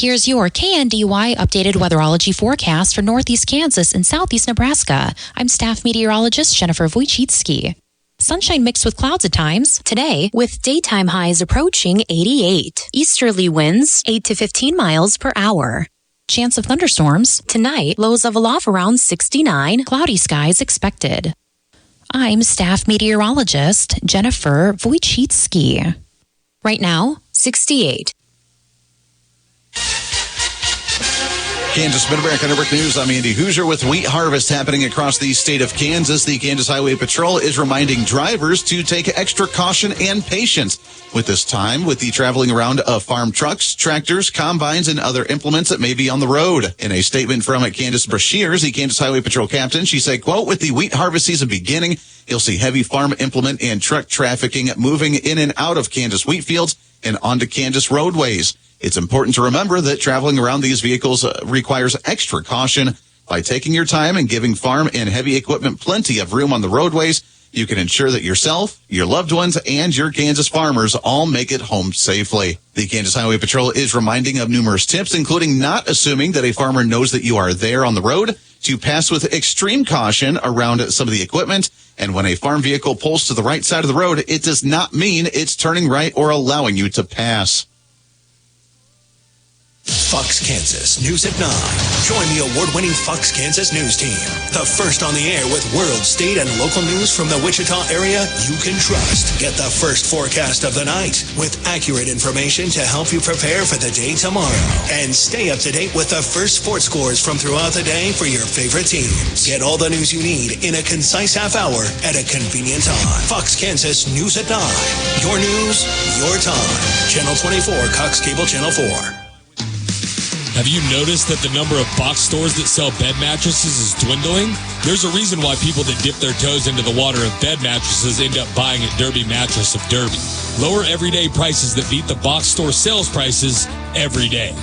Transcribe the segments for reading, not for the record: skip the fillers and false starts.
Here's your KNDY updated weatherology forecast for northeast Kansas and southeast Nebraska. I'm staff meteorologist Jennifer Wojcicki. Sunshine mixed with clouds at times today, with daytime highs approaching 88. Easterly winds 8 to 15 miles per hour. Chance of thunderstorms tonight, lows level off around 69. Cloudy skies expected. I'm staff meteorologist Jennifer Wojcicki. Right now, 68. Kansas Mid-America Network News. I'm Andy Hoosier with wheat harvest happening across the state of Kansas. The Kansas Highway Patrol is reminding drivers to take extra caution and patience with this time with the traveling around of farm trucks, tractors, combines, and other implements that may be on the road. In a statement from Candace Brashears, the Kansas Highway Patrol captain, she said, quote, with the wheat harvest season beginning, you'll see heavy farm implement and truck trafficking moving in and out of Kansas wheat fields and onto Kansas roadways. It's important to remember that traveling around these vehicles requires extra caution. By taking your time and giving farm and heavy equipment plenty of room on the roadways, you can ensure that yourself, your loved ones, and your Kansas farmers all make it home safely. The Kansas Highway Patrol is reminding of numerous tips, including not assuming that a farmer knows that you are there on the road, to pass with extreme caution around some of the equipment, and when a farm vehicle pulls to the right side of the road, it does not mean it's turning right or allowing you to pass. Fox Kansas News at 9. Join the award-winning Fox Kansas News team. The first on the air with world, state, and local news from the Wichita area you can trust. Get the first forecast of the night with accurate information to help you prepare for the day tomorrow. And stay up to date with the first sports scores from throughout the day for your favorite teams. Get all the news you need in a concise half hour at a convenient time. Fox Kansas News at 9. Your news, your time. Channel 24, Cox Cable Channel 4. Have you noticed that the number of box stores that sell bed mattresses is dwindling? There's a reason why people that dip their toes into the water of bed mattresses end up buying at Derby Mattress of Derby. Lower everyday prices that beat the box store sales prices every day.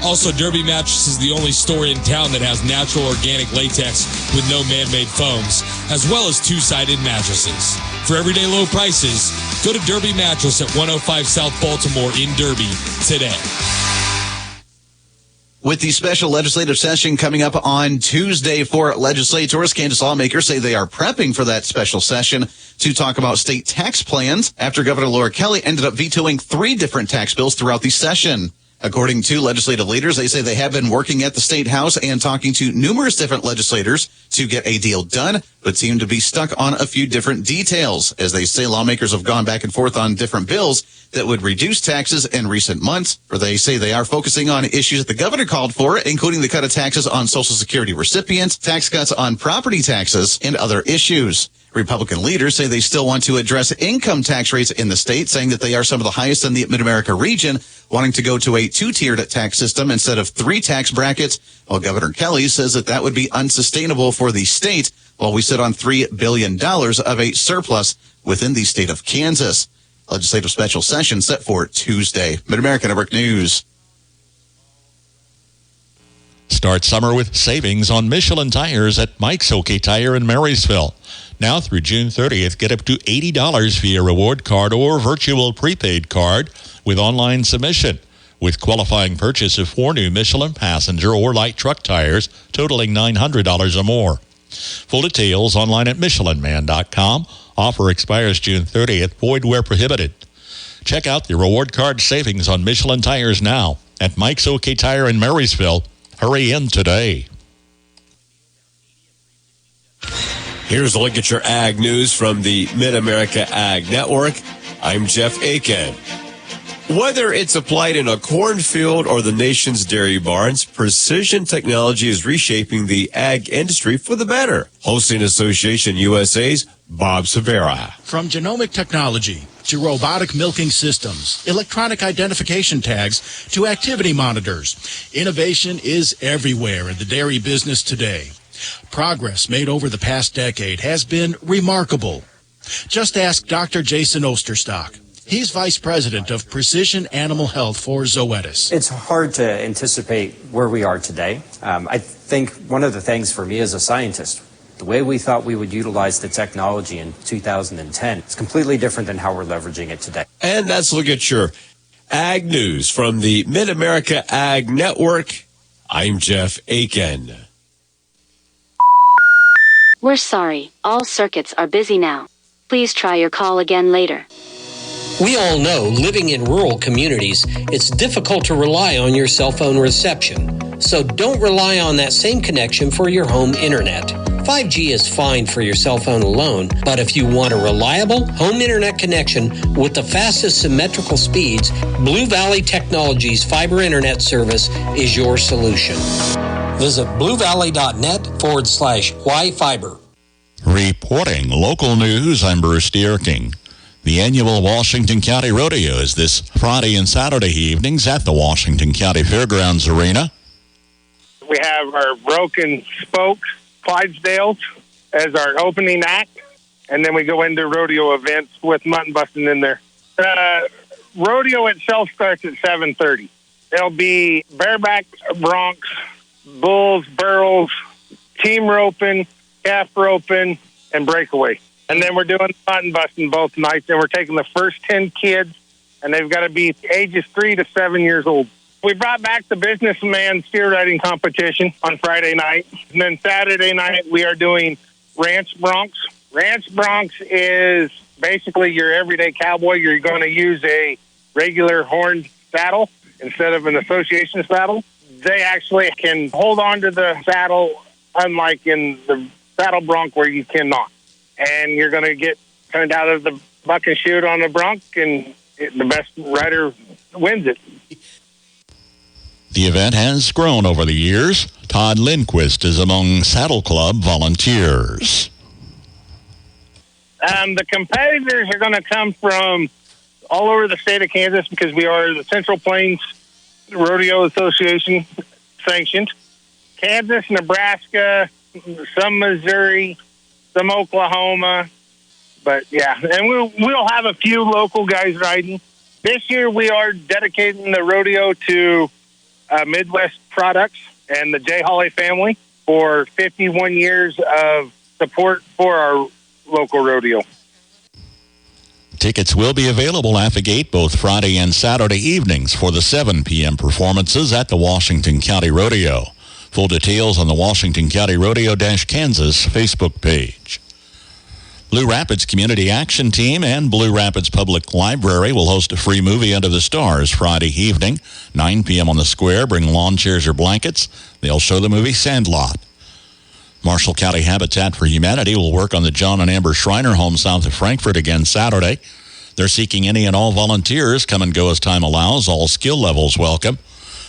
Also, Derby Mattress is the only store in town that has natural organic latex with no man-made foams, as well as two-sided mattresses. For everyday low prices, go to Derby Mattress at 105 South Baltimore in Derby today. With the special legislative session coming up on Tuesday for legislators, Kansas lawmakers say they are prepping for that special session to talk about state tax plans after Governor Laura Kelly ended up vetoing 3 different tax bills throughout the session. According to legislative leaders, they say they have been working at the State House and talking to numerous different legislators to get a deal done, but seem to be stuck on a few different details. As they say, lawmakers have gone back and forth on different bills that would reduce taxes in recent months, or they say they are focusing on issues that the governor called for, including the cut of taxes on Social Security recipients, tax cuts on property taxes, and other issues. Republican leaders say they still want to address income tax rates in the state, saying that they are some of the highest in the Mid-America region, wanting to go to a 2-tiered tax system instead of 3 tax brackets, while Governor Kelly says that would be unsustainable for the state, while we sit on $3 billion of a surplus within the state of Kansas. Legislative special session set for Tuesday. Mid-America Network News. Start summer with savings on Michelin tires at Mike's OK Tire in Marysville. Now through June 30th, get up to $80 via reward card or virtual prepaid card with online submission, with qualifying purchase of 4 new Michelin passenger or light truck tires totaling $900 or more. Full details online at michelinman.com. Offer expires June 30th. Void where prohibited. Check out the reward card savings on Michelin tires now at Mike's OK Tire in Marysville. Hurry in today. Here's a look at your ag news from the Mid-America Ag Network. I'm Jeff Aiken. Whether it's applied in a cornfield or the nation's dairy barns, precision technology is reshaping the ag industry for the better. Hosting Association USA's Bob Severa. From genomic technology to robotic milking systems, electronic identification tags to activity monitors, innovation is everywhere in the dairy business today. Progress made over the past decade has been remarkable. Just ask Dr. Jason Osterstock. He's Vice President of Precision Animal Health for Zoetis. It's hard to anticipate where we are today. I think one of the things for me as a scientist, the way we thought we would utilize the technology in 2010 is completely different than how we're leveraging it today. And let's look at your Ag News from the Mid-America Ag Network. I'm Jeff Aiken. We're sorry. All circuits are busy now. Please try your call again later. We all know living in rural communities, it's difficult to rely on your cell phone reception. So don't rely on that same connection for your home internet. 5G is fine for your cell phone alone, but if you want a reliable home internet connection with the fastest symmetrical speeds, Blue Valley Technologies fiber internet service is your solution. Visit bluevalley.net/Wi-Fiber. Reporting local news, I'm Bruce Deerking. The annual Washington County Rodeo is this Friday and Saturday evenings at the Washington County Fairgrounds Arena. We have our Broken Spoke Clydesdales as our opening act, and then we go into rodeo events with mutton busting in there. Rodeo itself starts at 7:30. There'll be bareback broncs, bulls, burros, team roping, calf roping, and breakaway. And then we're doing mutton busting both nights, and we're taking the first 10 kids, and they've got to be ages 3 to 7 years old. We brought back the businessman steer riding competition on Friday night. And then Saturday night, we are doing ranch broncs. Ranch broncs is basically your everyday cowboy. You're going to use a regular horned saddle instead of an association saddle. They actually can hold on to the saddle, unlike in the saddle bronc where you cannot. And you're going to get turned out of the buck and shoot on the bronc, and the best rider wins it. The event has grown over the years. Todd Lindquist is among Saddle Club volunteers. The competitors are going to come from all over the state of Kansas because we are the Central Plains Rodeo Association sanctioned. Kansas, Nebraska, some Missouri, some Oklahoma. But, yeah, and we'll have a few local guys riding. This year we are dedicating the rodeo to Midwest Products and the J. Hawley family for 51 years of support for our local rodeo. Tickets will be available at the gate both Friday and Saturday evenings for the 7 p.m. performances at the Washington County Rodeo. Full details on the Washington County Rodeo-Kansas Facebook page. Blue Rapids Community Action Team and Blue Rapids Public Library will host a free movie Under the Stars Friday evening, 9 p.m. on the square. Bring lawn chairs or blankets. They'll show the movie Sandlot. Marshall County Habitat for Humanity will work on the John and Amber Schreiner home south of Frankfort again Saturday. They're seeking any and all volunteers. Come and go as time allows. All skill levels welcome.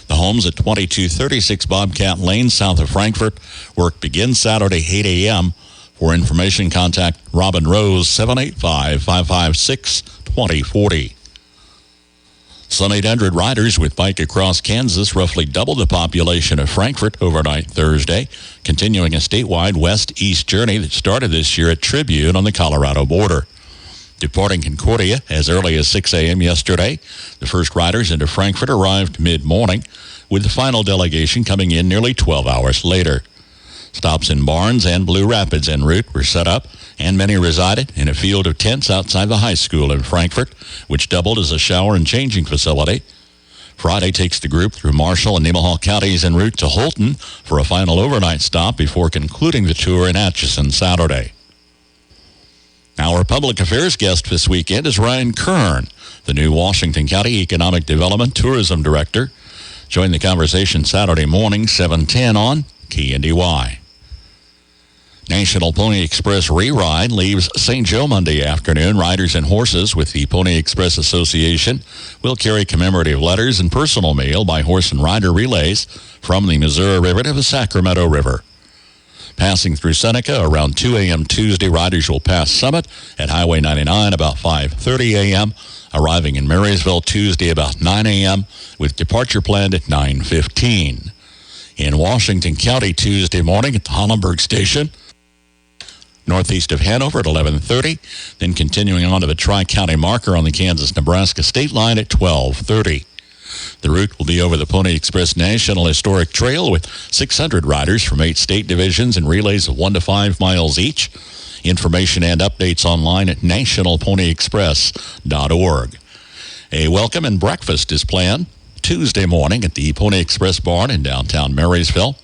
The home's at 2236 Bobcat Lane south of Frankfort. Work begins Saturday, 8 a.m. For information, contact Robin Rose, 785-556-2040. Some 800 riders with Bike Across Kansas, roughly double the population of Frankfort, overnight Thursday, continuing a statewide west-east journey that started this year at Tribune on the Colorado border. Departing Concordia as early as 6 a.m. yesterday, the first riders into Frankfort arrived mid-morning, with the final delegation coming in nearly 12 hours later. Stops in Barnes and Blue Rapids en route were set up, and many resided in a field of tents outside the high school in Frankfort, which doubled as a shower and changing facility. Friday takes the group through Marshall and Nemaha counties en route to Holton for a final overnight stop before concluding the tour in Atchison Saturday. Our public affairs guest this weekend is Ryan Kern, the new Washington County Economic Development Tourism Director. Join the conversation Saturday morning, 7:10 on KNDY. National Pony Express Re-Ride leaves St. Joe Monday afternoon. Riders and horses with the Pony Express Association will carry commemorative letters and personal mail by horse and rider relays from the Missouri River to the Sacramento River. Passing through Seneca around 2 a.m. Tuesday, riders will pass Summit at Highway 99 about 5:30 a.m., arriving in Marysville Tuesday about 9 a.m., with departure planned at 9:15. In Washington County Tuesday morning at the Hollenberg Station, northeast of Hanover at 11:30, then continuing on to the Tri-County marker on the Kansas-Nebraska state line at 12:30. The route will be over the Pony Express National Historic Trail with 600 riders from 8 state divisions and relays of 1 to 5 miles each. Information and updates online at nationalponyexpress.org. A welcome and breakfast is planned Tuesday morning at the Pony Express Barn in downtown Marysville.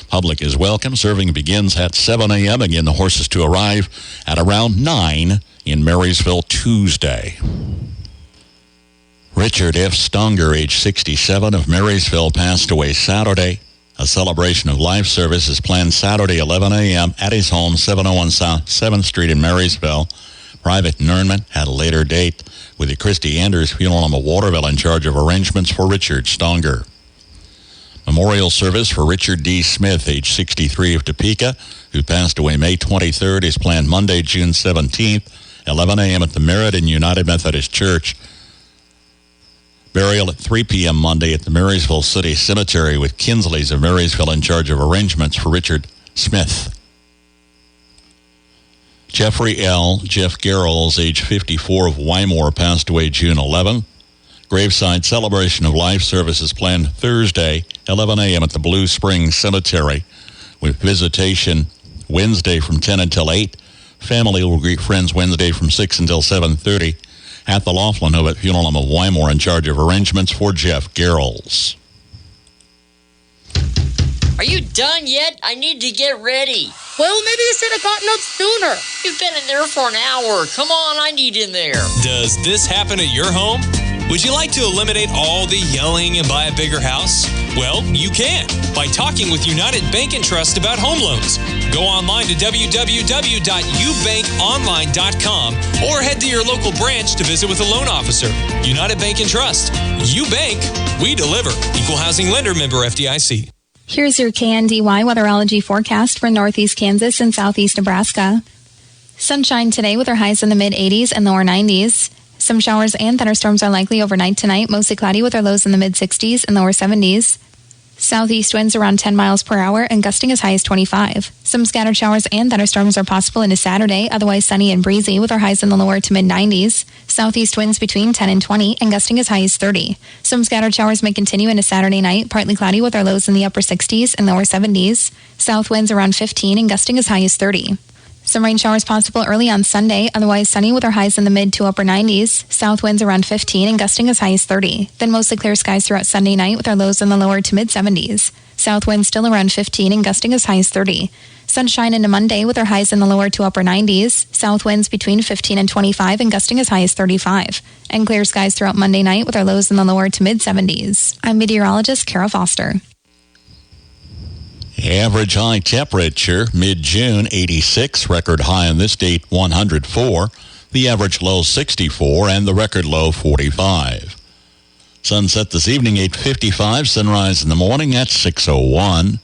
Public is welcome. Serving begins at 7 a.m. Again, the horses to arrive at around 9 in Marysville Tuesday. Richard F. Stonger, age 67, of Marysville, passed away Saturday. A celebration of life service is planned Saturday, 11 a.m. at his home, 701 South 7th Street in Marysville. Private interment at a later date with the Christy Anders Funeral Home of Waterville in charge of arrangements for Richard Stonger. Memorial service for Richard D. Smith, age 63, of Topeka, who passed away May 23rd, is planned Monday, June 17th, 11 a.m. at the Meriden United Methodist Church. Burial at 3 p.m. Monday at the Marysville City Cemetery with Kinsley's of Marysville in charge of arrangements for Richard Smith. Jeffrey L. Jeff Garrels, age 54, of Wymore, passed away June 11. Graveside celebration of life service is planned Thursday, 11 a.m. at the Blue Springs Cemetery with visitation Wednesday from 10 until 8. Family will greet friends Wednesday from 6 until 7:30. At the Laughlin Home at Funeral Home of Wymore in charge of arrangements for Jeff Garrels. Are you done yet? I need to get ready. Well, maybe you should have gotten up sooner. You've been in there for an hour. Come on, I need in there. Does this happen at your home? Would you like to eliminate all the yelling and buy a bigger house? Well, you can by talking with United Bank and Trust about home loans. Go online to www.ubankonline.com or head to your local branch to visit with a loan officer. United Bank and Trust. You bank, we deliver. Equal housing lender, member FDIC. Here's your KNDY weatherology forecast for northeast Kansas and southeast Nebraska. Sunshine today with our highs in the mid-80s and lower 90s. Some showers and thunderstorms are likely overnight tonight, mostly cloudy with our lows in the mid-60s and lower 70s. Southeast winds around 10 miles per hour and gusting as high as 25. Some scattered showers and thunderstorms are possible into Saturday, otherwise sunny and breezy with our highs in the lower to mid-90s. Southeast winds between 10 and 20 and gusting as high as 30. Some scattered showers may continue into Saturday night, partly cloudy with our lows in the upper 60s and lower 70s. South winds around 15 and gusting as high as 30. Some rain showers possible early on Sunday, otherwise sunny with our highs in the mid to upper 90s. South winds around 15 and gusting as high as 30. Then mostly clear skies throughout Sunday night with our lows in the lower to mid 70s. South winds still around 15 and gusting as high as 30. Sunshine into Monday with our highs in the lower to upper 90s. South winds between 15 and 25 and gusting as high as 35. And clear skies throughout Monday night with our lows in the lower to mid 70s. I'm meteorologist Kara Foster. Average high temperature, mid-June, 86. Record high on this date, 104. The average low, 64. And the record low, 45. Sunset this evening, 8:55. Sunrise in the morning at 6:01.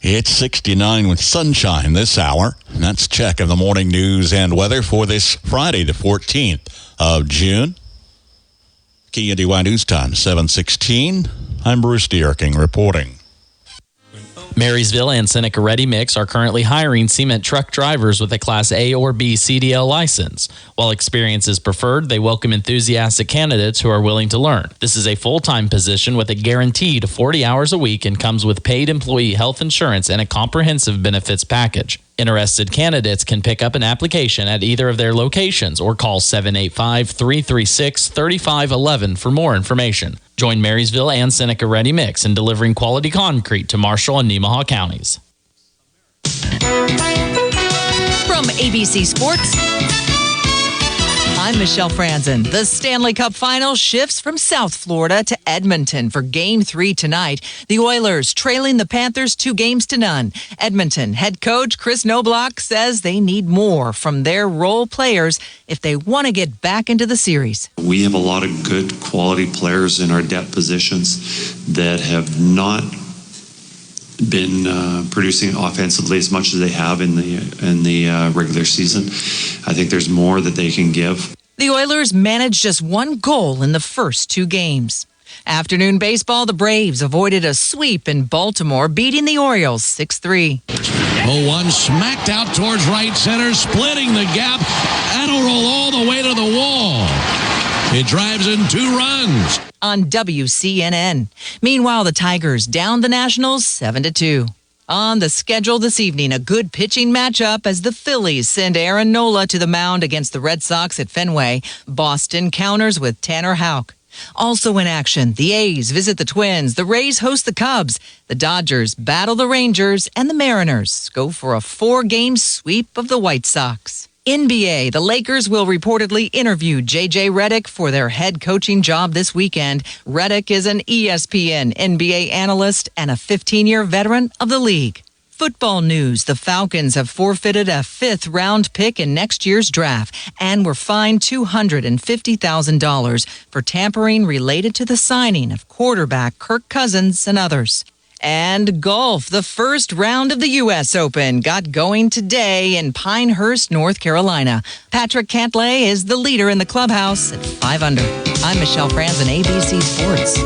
It's 69 with sunshine this hour. And that's a check of the morning news and weather for this Friday, the 14th of June. KNDY News Time, 7:16. I'm Bruce Dierking reporting. Marysville and Seneca Ready Mix are currently hiring cement truck drivers with a Class A or B CDL license. While experience is preferred, they welcome enthusiastic candidates who are willing to learn. This is a full-time position with a guaranteed 40 hours a week and comes with paid employee health insurance and a comprehensive benefits package. Interested candidates can pick up an application at either of their locations or call 785-336-3511 for more information. Join Marysville and Seneca Ready Mix in delivering quality concrete to Marshall and Nemaha counties. From ABC Sports, I'm Michelle Franzen. The Stanley Cup Final shifts from South Florida to Edmonton for Game 3 tonight. The Oilers trailing the Panthers 2-0. Edmonton head coach Chris Knobloch says they need more from their role players if they want to get back into the series. We have a lot of good quality players in our depth positions that have not been producing offensively as much as they have in the regular season. I think there's more that they can give. The Oilers managed just one goal in the first 2 games. Afternoon baseball, the Braves avoided a sweep in Baltimore, beating the Orioles 6-3. 0-1 smacked out towards right center, splitting the gap. That'll roll all the way to the wall. It drives in 2 runs. On WCNN. Meanwhile, the Tigers down the Nationals 7-2. On the schedule this evening, a good pitching matchup as the Phillies send Aaron Nola to the mound against the Red Sox at Fenway. Boston counters with Tanner Houck. Also in action, the A's visit the Twins, the Rays host the Cubs, the Dodgers battle the Rangers, and the Mariners go for a 4-game sweep of the White Sox. NBA, the Lakers will reportedly interview J.J. Redick for their head coaching job this weekend. Redick is an ESPN NBA analyst and a 15-year veteran of the league. Football news, the Falcons have forfeited a 5th-round pick in next year's draft and were fined $250,000 for tampering related to the signing of quarterback Kirk Cousins and others. And golf, the first round of the U.S. Open got going today in Pinehurst, North Carolina. Patrick Cantlay is the leader in the clubhouse at 5 under. I'm Michelle Franzen, ABC Sports.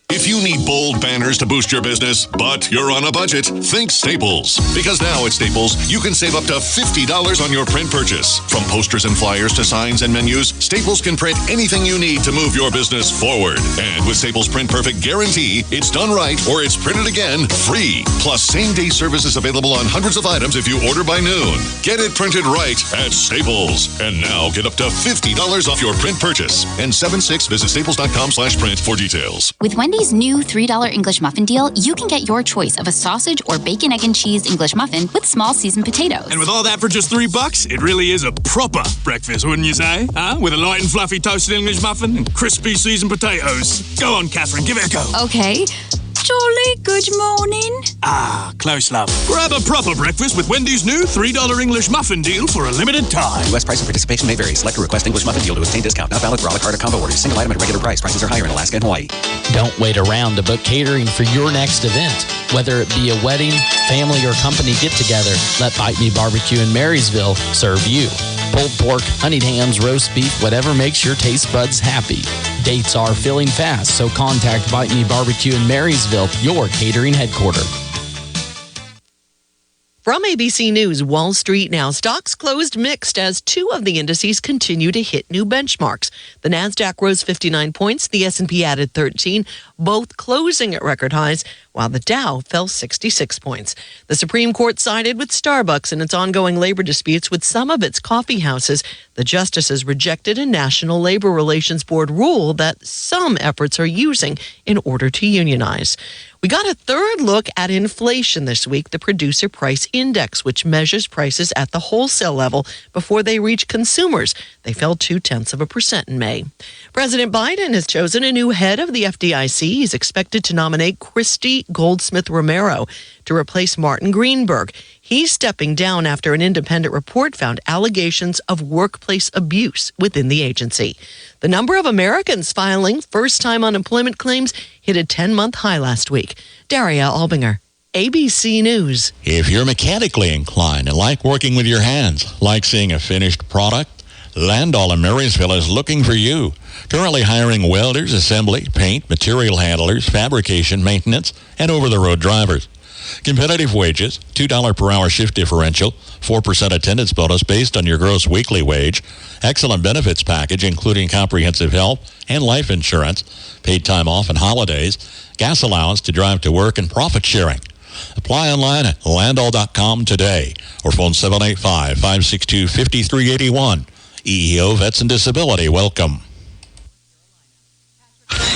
If you need bold banners to boost your business, but you're on a budget, think Staples. Because now at Staples, you can save up to $50 on your print purchase. From posters and flyers to signs and menus, Staples can print anything you need to move your business forward. And with Staples Print Perfect Guarantee, it's done right or it's printed again free. Plus, same-day service is available on hundreds of items if you order by noon. Get it printed right at Staples. And now get up to $50 off your print purchase. N76, visit staples.com/print for details. With Wendy's new $3 English muffin deal, you can get your choice of a sausage or bacon, egg, and cheese English muffin with small seasoned potatoes. And with all that for just $3, it really is a proper breakfast, wouldn't you say? Huh? With a light and fluffy toasted English muffin and crispy seasoned potatoes. Go on, Catherine, give it a go. Okay. Jolly good morning. Ah, close, love. Grab a proper breakfast with Wendy's new $3 English muffin deal for a limited time. U.S. price and participation may vary. Select a request English muffin deal to obtain discount. Not valid for a la carte or combo orders. Single item at regular price. Prices are higher in Alaska and Hawaii. Don't wait around to book catering for your next event. Whether it be a wedding, family, or company get-together, let Bite Me Barbecue in Marysville serve you. Pulled pork, honeyed hams, roast beef, whatever makes your taste buds happy. Dates are filling fast, so contact Bite Me Barbecue in Marysville, your catering headquarters. From ABC News, Wall Street now. Stocks closed mixed as 2 of the indices continue to hit new benchmarks. The Nasdaq rose 59 points, the S&P added 13, both closing at record highs, while the Dow fell 66 points. The Supreme Court sided with Starbucks in its ongoing labor disputes with some of its coffee houses. The justices rejected a National Labor Relations Board rule that some efforts are using in order to unionize. We got a third look at inflation this week, the Producer Price Index, which measures prices at the wholesale level before they reach consumers. They fell 0.2% in May. President Biden has chosen a new head of the FDIC. He's expected to nominate Christy Goldsmith Romero to replace Martin Greenberg. He's stepping down after an independent report found allegations of workplace abuse within the agency. The number of Americans filing first-time unemployment claims hit a 10-month high last week. Daria Albinger, ABC News. If you're mechanically inclined and like working with your hands, like seeing a finished product, Landau in Marysville is looking for you. Currently hiring welders, assembly, paint, material handlers, fabrication, maintenance, and over-the-road drivers. Competitive wages, $2 per hour shift differential, 4% attendance bonus based on your gross weekly wage, excellent benefits package including comprehensive health and life insurance, paid time off and holidays, gas allowance to drive to work, and profit sharing. Apply online at landau.com today or phone 785-562-5381. EEO Vets and Disability, welcome.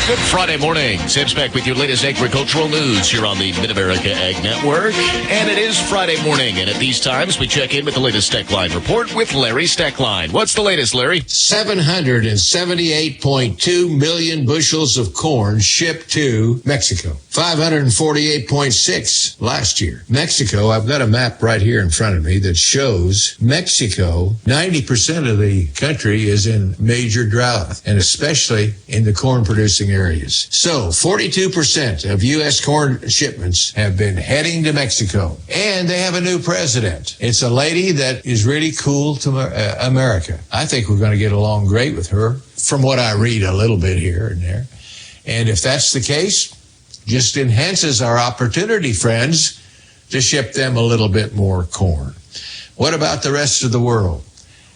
Good Friday morning. Sam Speck with your latest agricultural news here on the Mid-America Ag Network. And it is Friday morning, and at these times we check in with the latest Steckline report with Larry Steckline. What's the latest, Larry? 778.2 million bushels of corn shipped to Mexico. 548.6 last year. Mexico, I've got a map right here in front of me that shows Mexico, 90% of the country is in major drought, and especially in the corn producing areas. So 42% of U.S. corn shipments have been heading to Mexico. And they have a new president. It's a lady that is really cool to America. I think we're going to get along great with her, from what I read a little bit here and there. And if that's the case, just enhances our opportunity, friends, to ship them a little bit more corn. What about the rest of the world?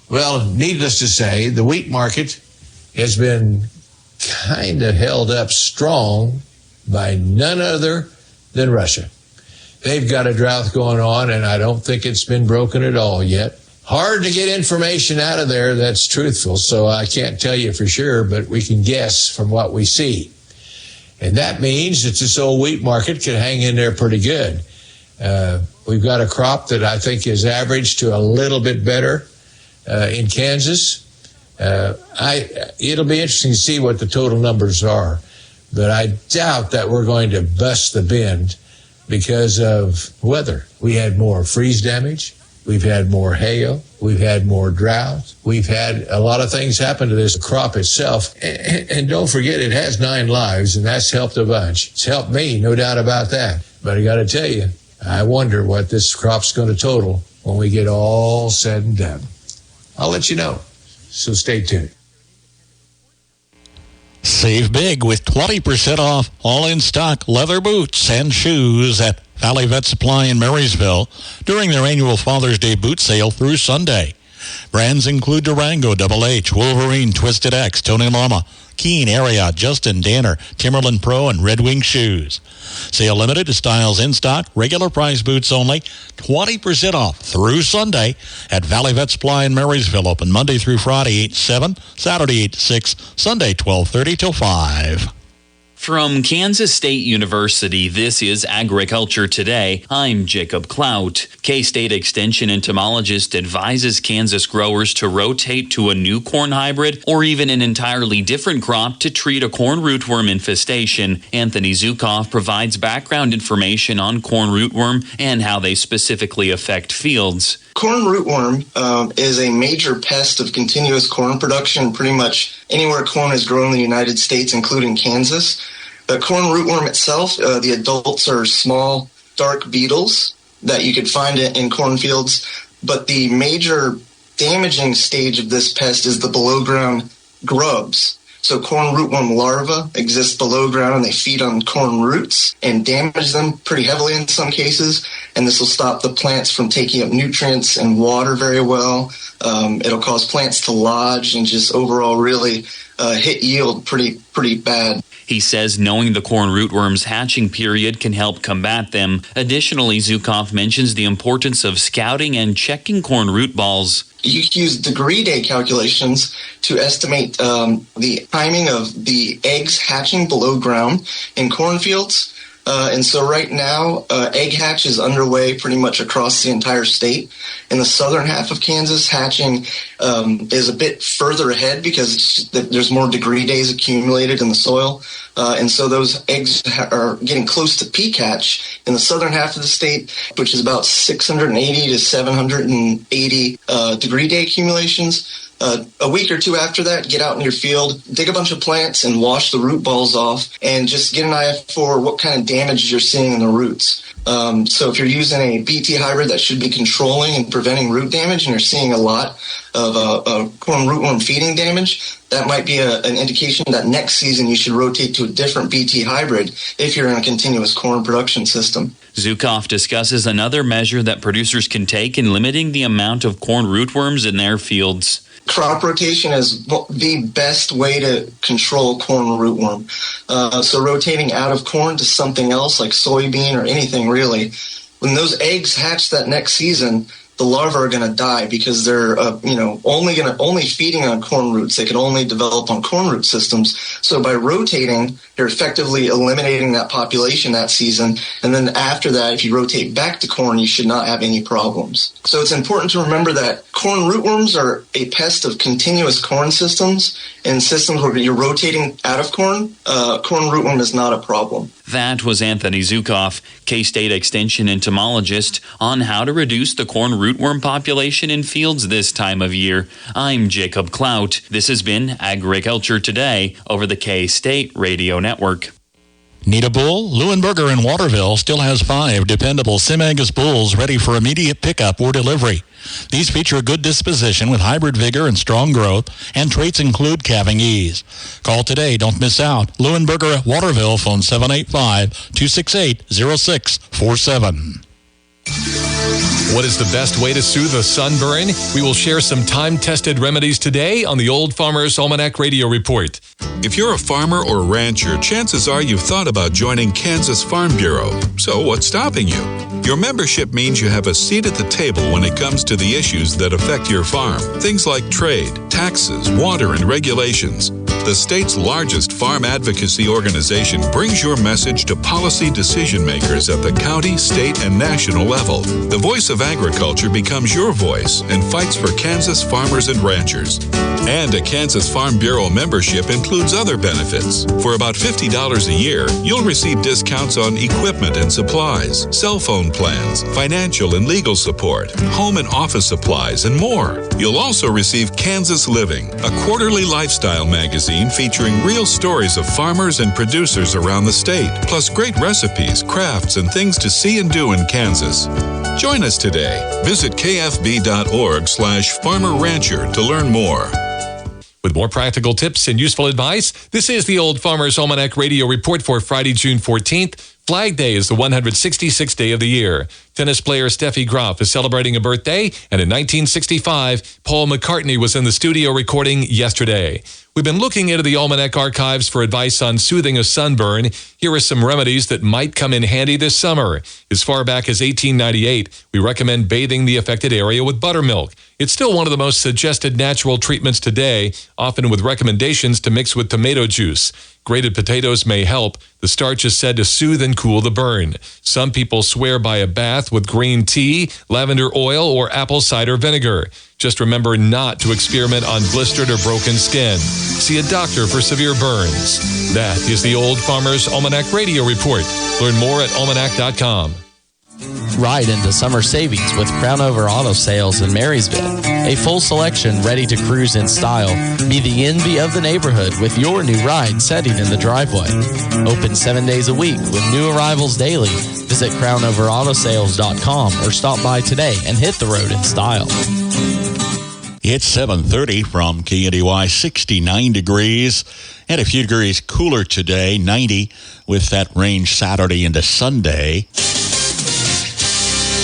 Well, needless to say, the wheat market has been kind of held up strong by none other than Russia. They've got a drought going on, and I don't think it's been broken at all yet. Hard to get information out of there that's truthful, so I can't tell you for sure, but we can guess from what we see. And that means that this old wheat market could hang in there pretty good. We've got a crop that I think is average to a little bit better in Kansas. It'll be interesting to see what the total numbers are, but I doubt that we're going to bust the bend because of weather. We had more freeze damage. We've had more hail. We've had more drought. We've had a lot of things happen to this crop itself. And don't forget, it has 9 lives, and that's helped a bunch. It's helped me, no doubt about that. But I got to tell you, I wonder what this crop's going to total when we get all said and done. I'll let you know, so stay tuned. Save big with 20% off all in-stock leather boots and shoes at Valley Vet Supply in Marysville during their annual Father's Day boot sale through Sunday. Brands include Durango, Double H, Wolverine, Twisted X, Tony Lama, Keen, Ariat, Justin, Danner, Timberland Pro, and Red Wing shoes. Sale limited to styles in stock, regular price boots only, 20% off through Sunday at Valley Vet Supply in Marysville, open Monday through Friday 8-7, Saturday 8-6, Sunday 12:30 till 5. From Kansas State University, this is Agriculture Today. I'm Jacob Clout. K-State Extension entomologist advises Kansas growers to rotate to a new corn hybrid or even an entirely different crop to treat a corn rootworm infestation. Anthony Zukoff provides background information on corn rootworm and how they specifically affect fields. Corn rootworm is a major pest of continuous corn production pretty much anywhere corn is grown in the United States, including Kansas. The corn rootworm itself, the adults are small, dark beetles that you could find in cornfields, but the major damaging stage of this pest is the below-ground grubs. So corn rootworm larvae exist below ground and they feed on corn roots and damage them pretty heavily in some cases. And this will stop the plants from taking up nutrients and water very well. It'll cause plants to lodge and just overall really hit yield pretty bad. He says knowing the corn rootworm's hatching period can help combat them. Additionally, Zukoff mentions the importance of scouting and checking corn root balls. You can use degree day calculations to estimate the timing of the eggs hatching below ground in cornfields. And so right now, egg hatch is underway pretty much across the entire state. In the southern half of Kansas, hatching is a bit further ahead because there's more degree days accumulated in the soil. And so those eggs are getting close to peak hatch in the southern half of the state, which is about 680 to 780 degree day accumulations. A week or two after that, get out in your field, dig a bunch of plants and wash the root balls off and just get an eye for what kind of damage you're seeing in the roots. So if you're using a BT hybrid that should be controlling and preventing root damage and you're seeing a lot of corn rootworm feeding damage, that might be an indication that next season you should rotate to a different BT hybrid if you're in a continuous corn production system. Zukoff discusses another measure that producers can take in limiting the amount of corn rootworms in their fields. Crop rotation is the best way to control corn rootworm. So rotating out of corn to something else like soybean or anything really, when those eggs hatch that next season, the larvae are going to die because they're only feeding on corn roots. They can only develop on corn root systems. So by rotating, you're effectively eliminating that population that season. And then after that, if you rotate back to corn, you should not have any problems. So it's important to remember that corn rootworms are a pest of continuous corn systems, and systems where you're rotating out of corn, corn rootworm is not a problem. That was Anthony Zukoff, K-State Extension entomologist, on how to reduce the corn rootworm population in fields this time of year. I'm Jacob Clout. This has been Agriculture Today over the K-State Radio Network. Need a bull? Leuenberger in Waterville still has 5 dependable Sim-Angus bulls ready for immediate pickup or delivery. These feature good disposition with hybrid vigor and strong growth, and traits include calving ease. Call today. Don't miss out. Leuenberger at Waterville, phone 785-268-0647. What is the best way to soothe a sunburn? We will share some time-tested remedies today on the Old Farmer's Almanac Radio Report. If you're a farmer or rancher, chances are you've thought about joining Kansas Farm Bureau. So what's stopping you? Your membership means you have a seat at the table when it comes to the issues that affect your farm. Things like trade, taxes, water, and regulations. The state's largest farm advocacy organization brings your message to policy decision makers at the county, state, and national level. The voice of agriculture becomes your voice and fights for Kansas farmers and ranchers. And a Kansas Farm Bureau membership includes other benefits. For about $50 a year, you'll receive discounts on equipment and supplies, cell phone plans, financial and legal support, home and office supplies, and more. You'll also receive Kansas Living, a quarterly lifestyle magazine featuring real stories of farmers and producers around the state, plus great recipes, crafts, and things to see and do in Kansas. Join us today. Visit kfb.org/farmer-rancher to learn more. With more practical tips and useful advice, this is the Old Farmer's Almanac Radio Report for Friday, June 14th. Flag Day is the 166th day of the year. Tennis player Steffi Graf is celebrating a birthday, and in 1965, Paul McCartney was in the studio recording Yesterday. We've been looking into the Almanac archives for advice on soothing a sunburn. Here are some remedies that might come in handy this summer. As far back as 1898, we recommend bathing the affected area with buttermilk. It's still one of the most suggested natural treatments today, often with recommendations to mix with tomato juice. Grated potatoes may help. The starch is said to soothe and cool the burn. Some people swear by a bath with green tea, lavender oil, or apple cider vinegar. Just remember not to experiment on blistered or broken skin. See a doctor for severe burns. That is the Old Farmer's Almanac Radio Report. Learn more at almanac.com. Ride into summer savings with Crown Over Auto Sales in Marysville. A full selection ready to cruise in style. Be the envy of the neighborhood with your new ride setting in the driveway. Open 7 days a week with new arrivals daily. Visit crownoverautosales.com or stop by today and hit the road in style. It's 7:30 from KNDY, 69 degrees and a few degrees cooler today, 90 with that range Saturday into Sunday.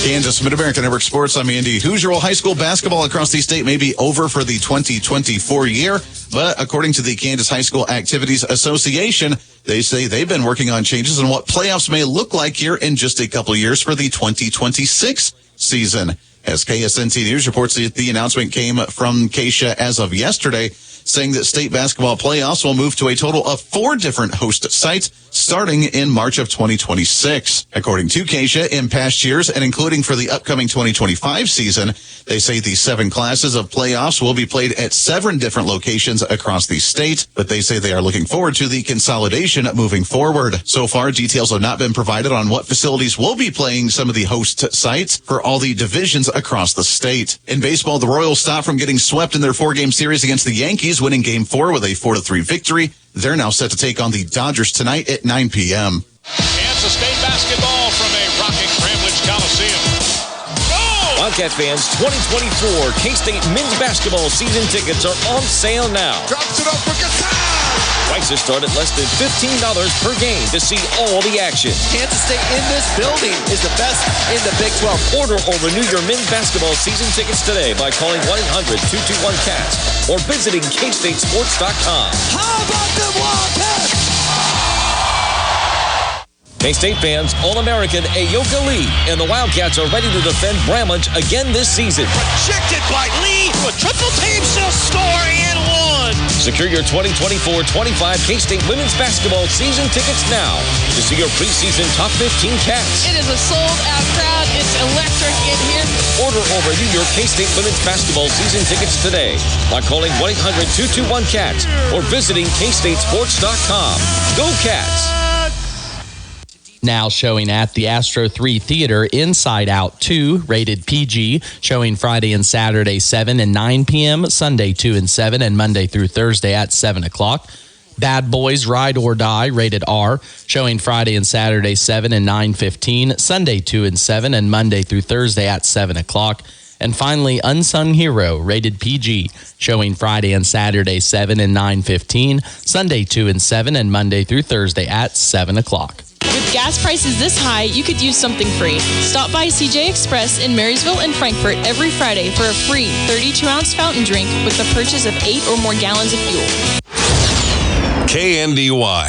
Kansas Mid-America Network Sports, I'm Andy. Hoosier High School basketball across the state may be over for the 2024 year, but according to the Kansas High School Activities Association, they say they've been working on changes in what playoffs may look like here in just a couple of years for the 2026 season. As KSNT News reports, the announcement came from Keisha as of yesterday, saying that state basketball playoffs will move to a total of 4 different host sites starting in March of 2026. According to Keisha, in past years and including for the upcoming 2025 season, they say the 7 classes of playoffs will be played at 7 different locations across the state, but they say they are looking forward to the consolidation moving forward. So far, details have not been provided on what facilities will be playing some of the host sites for all the divisions across the state. In baseball, the Royals stopped from getting swept in their 4-game series against the Yankees, winning Game 4 with a 4-3 victory. They're now set to take on the Dodgers tonight at 9 p.m. Kansas State basketball from a rocking Bramlage Coliseum. Wildcat fans, 2024 K-State men's basketball season tickets are on sale now. Drops it up for Prices start at less than $15 per game to see all the action. Kansas State in this building is the best in the Big 12. Order or renew your men's basketball season tickets today by calling 1-800-221-CATS or visiting KStateSports.com. How about the Wildcats? K-State fans, All-American Ayoka Lee and the Wildcats are ready to defend Bramlage again this season. Projected by Lee, a triple team still score and one. Secure your 2024-25 K-State women's basketball season tickets now to see your preseason top 15 Cats. It is a sold-out crowd. It's electric in here. Order or renew your K-State women's basketball season tickets today by calling 1-800-221-CATS or visiting KStateSports.com. Go Cats! Now showing at the Astro 3 Theater, Inside Out 2, rated PG, showing Friday and Saturday 7 and 9 p.m., Sunday 2 and 7, and Monday through Thursday at 7 o'clock. Bad Boys Ride or Die, rated R, showing Friday and Saturday 7 and 9:15, Sunday 2 and 7, and Monday through Thursday at 7 o'clock. And finally, Unsung Hero, rated PG, showing Friday and Saturday 7 and 9:15, Sunday 2 and 7, and Monday through Thursday at 7 o'clock. With gas prices this high, you could use something free. Stop by CJ Express in Marysville and Frankfort every Friday for a free 32-ounce fountain drink with the purchase of 8 or more gallons of fuel. KNDY.